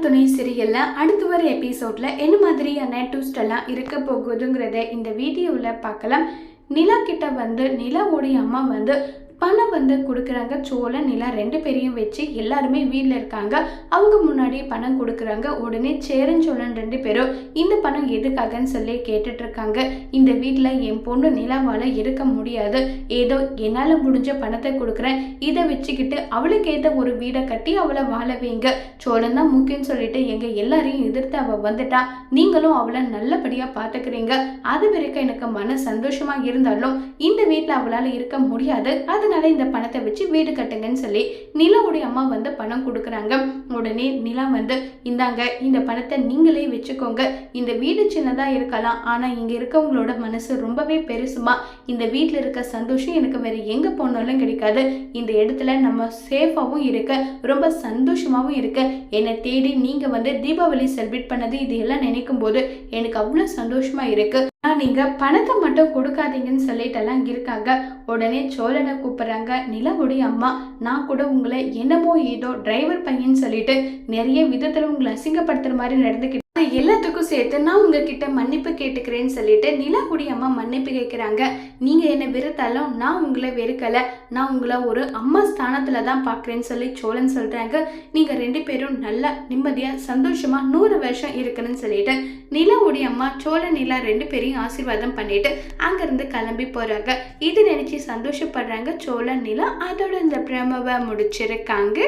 துணை சீரியல்ல அடுத்து வர எபிசோட்ல என்ன மாதிரியான ட்விஸ்ட் எல்லாம் இருக்க போகுதுங்கிறத இந்த வீடியோவில் பார்க்கலாம். நிலா கிட்ட நிலாவுடைய அம்மா பணம் கொடுக்குறாங்க. சோழன் நிலா ரெண்டு பேரையும் வச்சு எல்லாருமே வீட்டில் இருக்காங்க. அவங்க முன்னாடி பணம் கொடுக்குறாங்க. உடனே சேரன் சோழன் ரெண்டு பேரும் இந்த பணம் எதுக்காகன்னு சொல்லி கேட்டுட்டு இருக்காங்க. இந்த வீட்டில் என் பொண்ணு நிலாவால் இருக்க முடியாது, ஏதோ என்னால் முடிஞ்ச பணத்தை கொடுக்குறேன், இதை வச்சுக்கிட்டு அவளுக்கு ஏற்ற ஒரு வீடை கட்டி அவளை வாழ வைங்க. சோழன் தான் முக்கியம்னு சொல்லிட்டு எங்கள் எல்லாரையும் எதிர்த்து அவள் வந்துட்டா, நீங்களும் அவளை நல்லபடியாக பார்த்துக்கிறீங்க. அது வரைக்கும் எனக்கு மன சந்தோஷமாக இருந்தாலும் இந்த வீட்டில் அவளால் இருக்க முடியாது, அதனால இந்த பணத்தை வச்சு வீடு கட்டுங்கன்னு சொல்லி நிலாவுடைய அம்மா பணம் கொடுக்குறாங்க. உடனே நிலா இந்தாங்க, இந்த பணத்தை நீங்களே வச்சுக்கோங்க. இந்த வீடு சின்னதா இருக்கலாம், ஆனா இங்க இருக்கவங்களோட மனசு ரொம்பவே பெருசுமா. இந்த வீட்டுல இருக்க சந்தோஷம் எனக்கு வேற எங்க போனாலும் கிடைக்காது. இந்த இடத்துல நம்ம சேஃபாவும் இருக்க, ரொம்ப சந்தோஷமாவும் இருக்க. என்னை தேடி நீங்க தீபாவளி செலிப்ரேட் பண்ணது இது எல்லாம் நினைக்கும் போது எனக்கு அவ்வளவு சந்தோஷமா இருக்கு. நீங்க பணத்தை மட்டும் கொடுக்காதீங்கன்னு சொல்லிட்டு எல்லாம் இருக்காங்க. உடனே சோழனை கூப்பிடுறாங்க. நிலாவுடைய அம்மா, நான் கூட உங்களை என்னமோ ஏதோ டிரைவர் பையன்னு சொல்லிட்டு நிறைய விதத்துல உங்களை அசிங்கப்படுத்துற மாதிரி நடந்துக்கிட்டு எல்லாத்துக்கும் சேர்த்து நான் உங்ககிட்ட மன்னிப்பு கேட்டுக்கிறேன்னு சொல்லிட்டு நிலாவுடைய அம்மா மன்னிப்பு கேட்கிறாங்க. நீங்க என்ன வெறுத்தாலும் நான் உங்களை வெறுக்கல, நான் உங்களை ஒரு அம்மா ஸ்தானத்துல தான் பாக்குறேன்னு சொல்லி சோழன் சொல்றாங்க. நீங்க ரெண்டு பேரும் நல்லா நிம்மதியா சந்தோஷமா 100 வருஷம் இருக்கணும்னு சொல்லிட்டு நிலாவுடைய அம்மா சோழன் நிலா ரெண்டு பேரையும் ஆசீர்வாதம் பண்ணிட்டு அங்கிருந்து கிளம்பி போறாங்க. இது நினைச்சு சந்தோஷப்படுறாங்க சோழன் நிலா. அதோட இந்த பிரமவை முடிச்சிருக்காங்க.